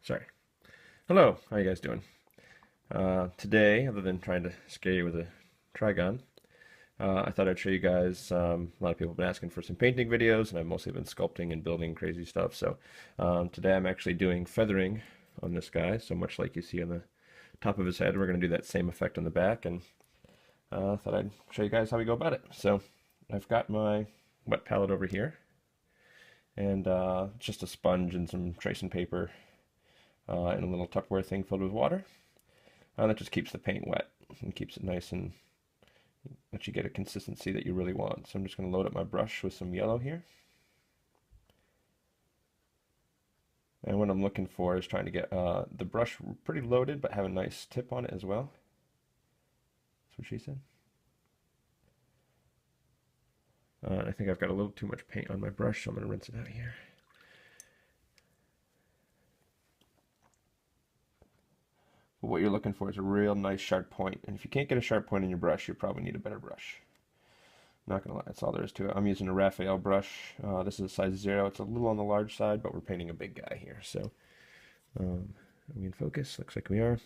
Sorry. Hello, how you guys doing? Today, other than trying to scare you with a Trygon, I thought I'd show you guys. A lot of people have been asking for some painting videos, and I've mostly been sculpting and building crazy stuff. So today I'm actually doing feathering on this guy. So much like you see on the top of his head, we're going to do that same effect on the back, and thought I'd show you guys how we go about it. So I've got my wet palette over here, and just a sponge and some tracing paper and a little Tupperware thing filled with water. That just keeps the paint wet and keeps it nice and lets you get a consistency that you really want. So I'm just going to load up my brush with some yellow here. And what I'm looking for is trying to get the brush pretty loaded but have a nice tip on it as well. That's what she said. I think I've got a little too much paint on my brush, so I'm going to rinse it out here. But what you're looking for is a real nice sharp point. And if you can't get a sharp point in your brush, you probably need a better brush. I'm not going to lie, that's all there is to it. I'm using a Raphael brush. This is a size 0. It's a little on the large side, but we're painting a big guy here. So, are we in focus? Looks like we are.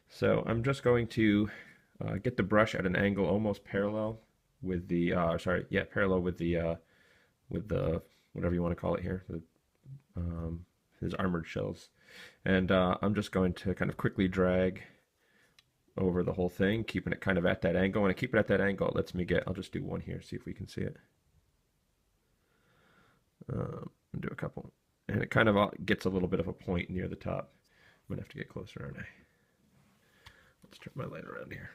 So I'm just going to get the brush at an angle almost parallel with the, parallel with the whatever you want to call it here, his armored shells. And I'm just going to kind of quickly drag over the whole thing, keeping it kind of at that angle. When I keep it at that angle, it lets me get, I'll just do one here, see if we can see it. Do a couple. And it kind of gets a little bit of a point near the top. I'm going to have to get closer, aren't I? Let's turn my light around here.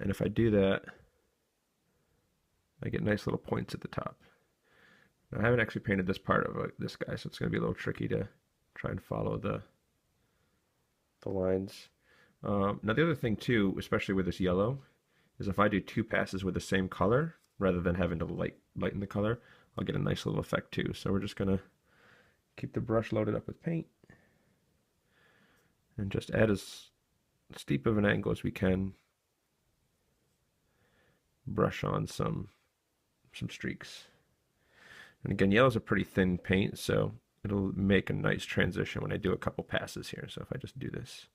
And if I do that, I get nice little points at the top. Now, I haven't actually painted this part of this guy, so it's going to be a little tricky to try and follow the lines. Now, the other thing too, especially with this yellow, is if I do 2 passes with the same color, rather than having to lighten the color, I'll get a nice little effect too. So we're just going to keep the brush loaded up with paint, and just add as steep of an angle as we can. Brush on some streaks. And again, yellow's a pretty thin paint, so it'll make a nice transition when I do a couple passes here. So if I just do this.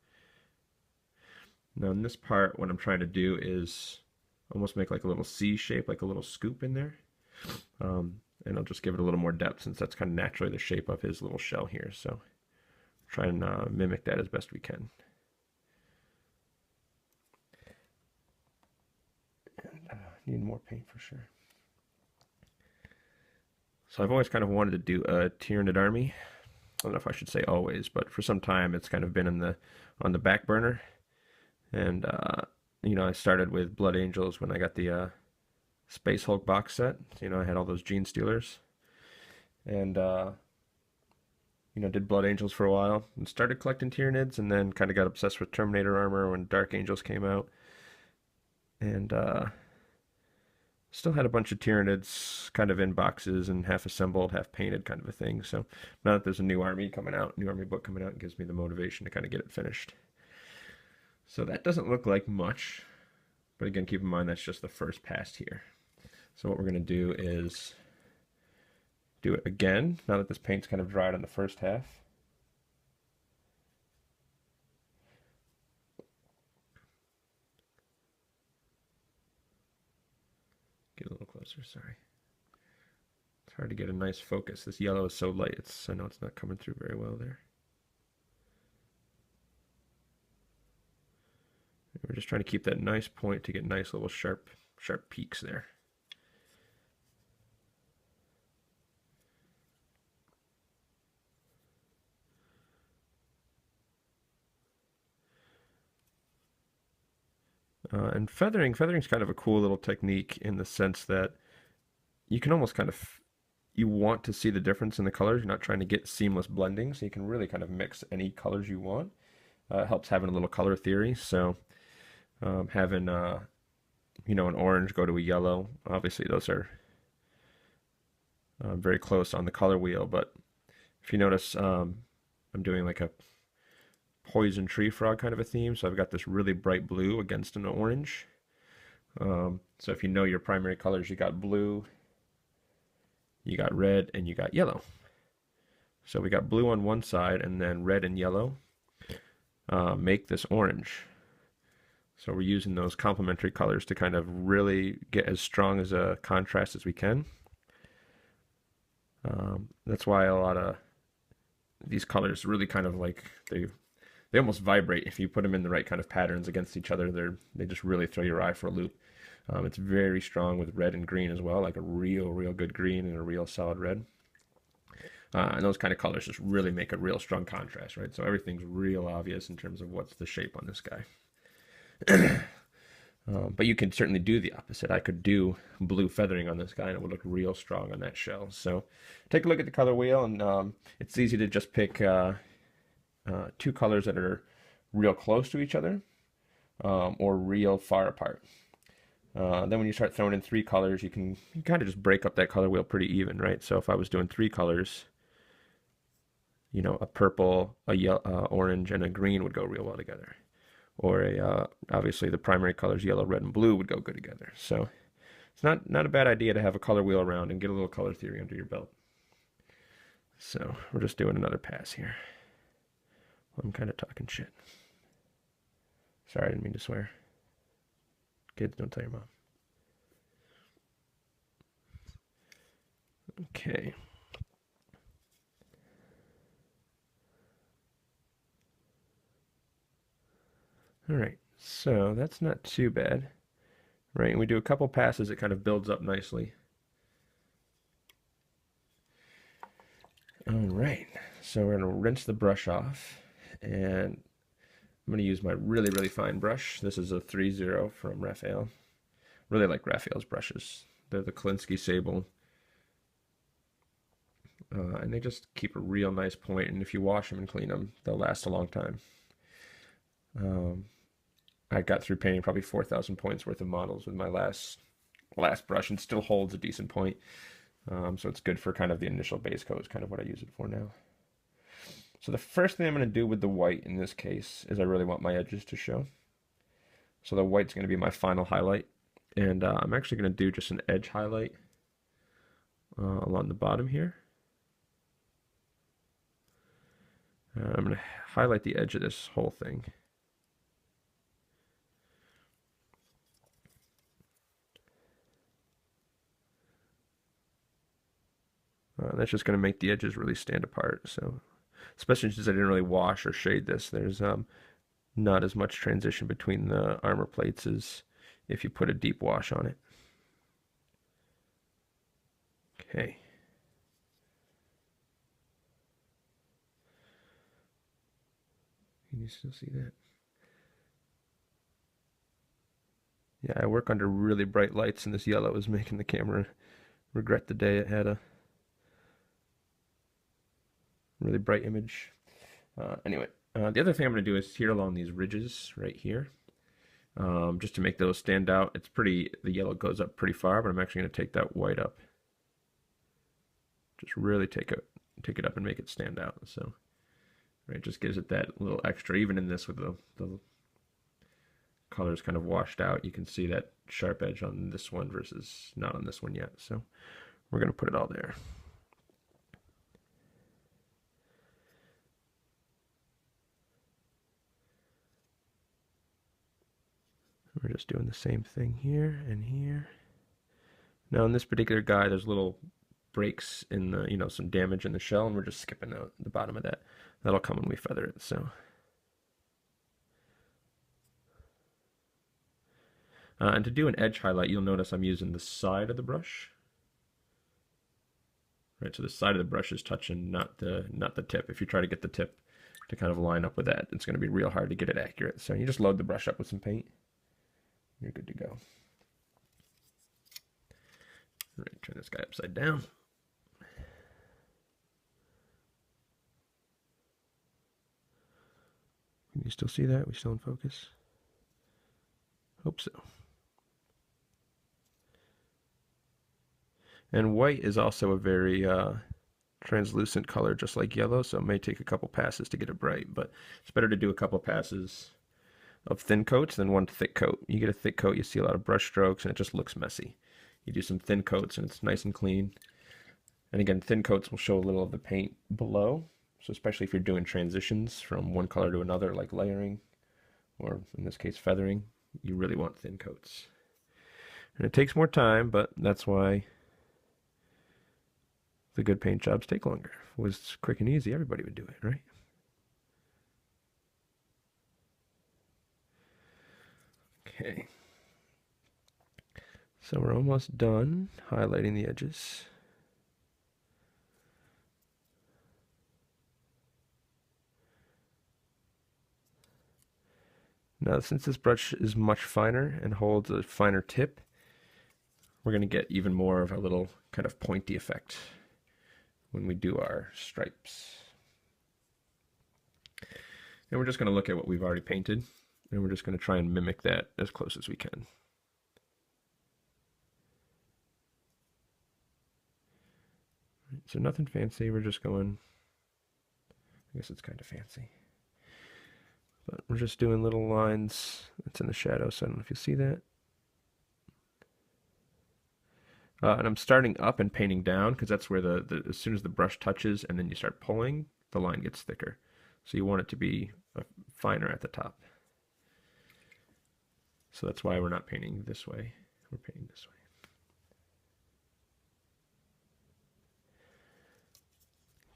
Now in this part, what I'm trying to do is almost make like a little C shape, like a little scoop in there. And I'll just give it a little more depth, since that's kind of naturally the shape of his little shell here. So try and mimic that as best we can. And need more paint for sure. So I've always kind of wanted to do a Tyranid army. I don't know if I should say always, but for some time it's kind of been on the back burner. And I started with Blood Angels when I got the Space Hulk box set. I had all those Gene Stealers, and did Blood Angels for a while, and started collecting Tyranids, and then kind of got obsessed with Terminator armor when Dark Angels came out, and still had a bunch of Tyranids kind of in boxes and half assembled, half painted kind of a thing. So now that there's a new army book coming out, it gives me the motivation to kind of get it finished. So that doesn't look like much, but again, keep in mind that's just the first pass here. So what we're going to do is do it again, now that this paint's kind of dried on the first half. Get a little closer, sorry. It's hard to get a nice focus. This yellow is so light, I know it's not coming through very well there. We're just trying to keep that nice point to get nice little sharp peaks there. And feathering's kind of a cool little technique in the sense that you can almost kind of, you want to see the difference in the colors. You're not trying to get seamless blending, so you can really kind of mix any colors you want. It helps having a little color theory. So having an orange go to a yellow, obviously those are very close on the color wheel, but if you notice, I'm doing like a poison tree frog kind of a theme, so I've got this really bright blue against an orange. So if you know your primary colors, you got blue, you got red, and you got yellow. So we got blue on one side and then red and yellow make this orange. So we're using those complementary colors to kind of really get as strong as a contrast as we can. That's why a lot of these colors really kind of like they almost vibrate if you put them in the right kind of patterns against each other. They just really throw your eye for a loop. It's very strong with red and green as well, like a real good green and a real solid red. And those kind of colors just really make a real strong contrast, right? So everything's real obvious in terms of what's the shape on this guy. But you can certainly do the opposite. I could do blue feathering on this guy and it would look real strong on that shell. So take a look at the color wheel, and it's easy to just pick two colors that are real close to each other or real far apart. Then when you start throwing in three colors, you can kind of just break up that color wheel pretty even, right? So if I was doing three colors, you know, a purple, a yellow, orange, and a green would go real well together. Or obviously the primary colors yellow, red, and blue would go good together. So it's not a bad idea to have a color wheel around and get a little color theory under your belt. So we're just doing another pass here. I'm kind of talking shit. Sorry, I didn't mean to swear. Kids, don't tell your mom. Okay. All right, so that's not too bad, right? And we do a couple passes, it kind of builds up nicely. All right, so we're gonna rinse the brush off, and I'm gonna use my really fine brush. This is a 3-0 from Raphael. Really like Raphael's brushes. They're the Klinsky Sable. And they just keep a real nice point, and if you wash them and clean them, they'll last a long time. I got through painting probably 4,000 points worth of models with my last brush, and still holds a decent point. So it's good for kind of the initial base coat is kind of what I use it for now. So the first thing I'm going to do with the white in this case is I really want my edges to show. So the white's going to be my final highlight, and I'm actually going to do just an edge highlight along the bottom here. I'm going to highlight the edge of this whole thing. That's just going to make the edges really stand apart. So, especially since I didn't really wash or shade this, there's not as much transition between the armor plates as if you put a deep wash on it. Okay. Can you still see that? Yeah, I work under really bright lights, and this yellow is making the camera regret the day it had a really bright image. Anyway, the other thing I'm going to do is here along these ridges right here, just to make those stand out. It's pretty, the yellow goes up pretty far, but I'm actually going to take that white up. Just really take it up and make it stand out. So, right, just gives it that little extra. Even in this with the colors kind of washed out, you can see that sharp edge on this one versus not on this one yet. So we're going to put it all there. We're just doing the same thing here and here. Now in this particular guy, there's little breaks in the, you know, some damage in the shell, and we're just skipping out the bottom of that. That'll come when we feather it. So, and to do an edge highlight, you'll notice I'm using the side of the brush. Right, so the side of the brush is touching, not the tip. If you try to get the tip to kind of line up with that, it's going to be real hard to get it accurate. So you just load the brush up with some paint. You're good to go. All right, turn this guy upside down. Can you still see that? We still in focus? Hope so. And white is also a very translucent color, just like yellow, so it may take a couple passes to get it bright, but it's better to do a couple passes of thin coats than one thick coat. You get a thick coat, you see a lot of brush strokes, and it just looks messy. You do some thin coats, and it's nice and clean. And again, thin coats will show a little of the paint below. So especially if you're doing transitions from one color to another, like layering, or in this case, feathering, you really want thin coats. And it takes more time, but that's why the good paint jobs take longer. If it was quick and easy, everybody would do it, right? Okay. So we're almost done highlighting the edges. Now, since this brush is much finer and holds a finer tip, we're going to get even more of a little kind of pointy effect when we do our stripes. And we're just going to look at what we've already painted, and we're just going to try and mimic that as close as we can. So nothing fancy, we're just going, I guess it's kind of fancy. But we're just doing little lines. It's in the shadow, so I don't know if you see that. And I'm starting up and painting down because that's where as soon as the brush touches and then you start pulling, the line gets thicker. So you want it to be finer at the top. So that's why we're not painting this way. We're painting this way.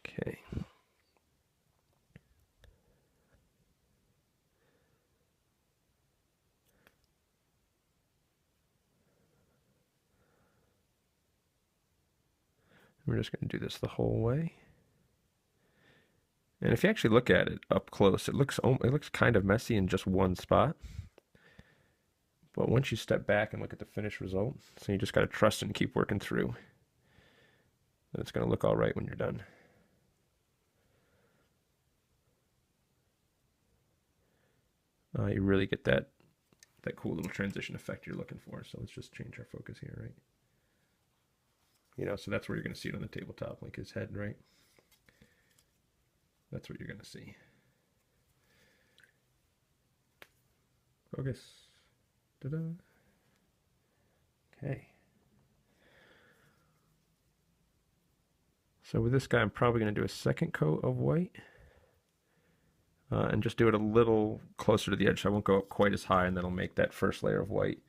Okay. We're just going to do this the whole way. And if you actually look at it up close, it looks kind of messy in just one spot. But once you step back and look at the finished result, so you just got to trust and keep working through, then it's going to look all right when you're done. You really get that cool little transition effect you're looking for. So let's just change our focus here, right? You know, so that's where you're going to see it on the tabletop, like his head, right? That's what you're going to see. Focus. Ta-da. Okay. So with this guy, I'm probably going to do a second coat of white. And just do it a little closer to the edge. So I won't go up quite as high, and that'll make that first layer of white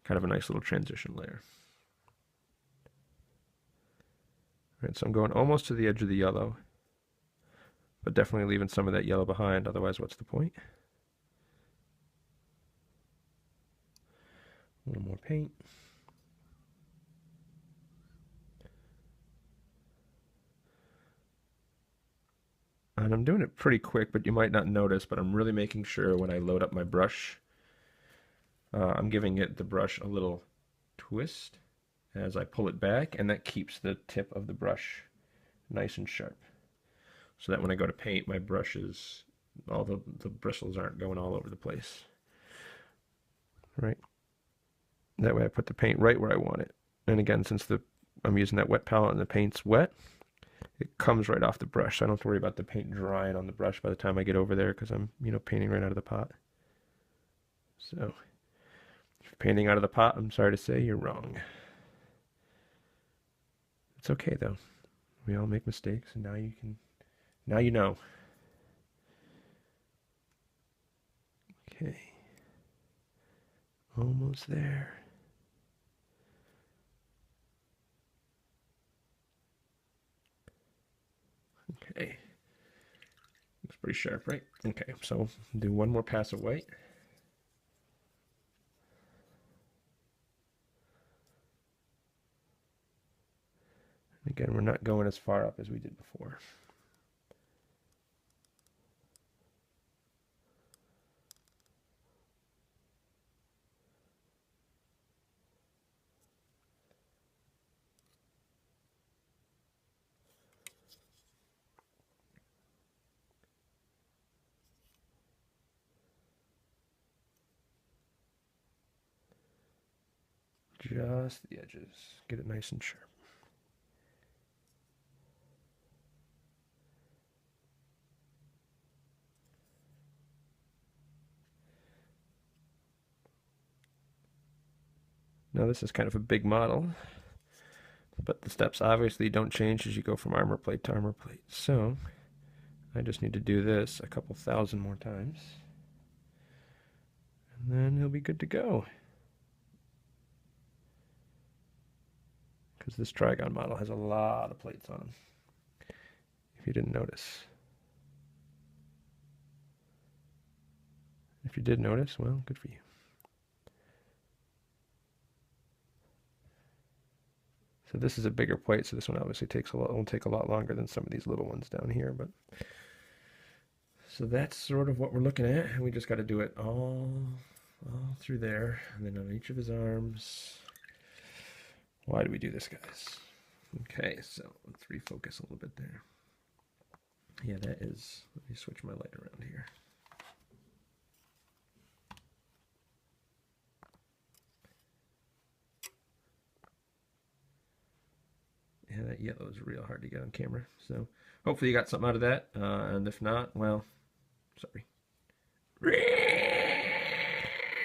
kind of a nice little transition layer. All right, so I'm going almost to the edge of the yellow, but definitely leaving some of that yellow behind, otherwise what's the point? A little more paint. And I'm doing it pretty quick, but you might not notice, but I'm really making sure when I load up my brush, I'm giving the brush a little twist as I pull it back, and that keeps the tip of the brush nice and sharp. So that when I go to paint, my brushes, all the bristles aren't going all over the place. Right? That way I put the paint right where I want it. And again, since I'm using that wet palette and the paint's wet, it comes right off the brush. So I don't have to worry about the paint drying on the brush by the time I get over there because I'm, painting right out of the pot. So if you're painting out of the pot, I'm sorry to say you're wrong. It's okay though. We all make mistakes, and now you know. Okay. Almost there. Okay. Looks pretty sharp, right? Okay, so do one more pass of white. Again, we're not going as far up as we did before. Just the edges. Get it nice and sharp. Now this is kind of a big model, But the steps obviously don't change as you go from armor plate to armor plate. So I just need to do this a couple thousand more times, and then he'll be good to go. Because this Trygon model has a lot of plates on them, if you didn't notice. If you did notice, well, good for you. So this is a bigger plate, so this one obviously will take a lot longer than some of these little ones down here. But so that's sort of what we're looking at, and we just got to do it all through there, and then on each of his arms. Why do we do this, guys? Okay, so let's refocus a little bit there. Yeah, that is. Let me switch my light around here. Yeah, that yellow is real hard to get on camera. So hopefully you got something out of that. And if not, well, sorry.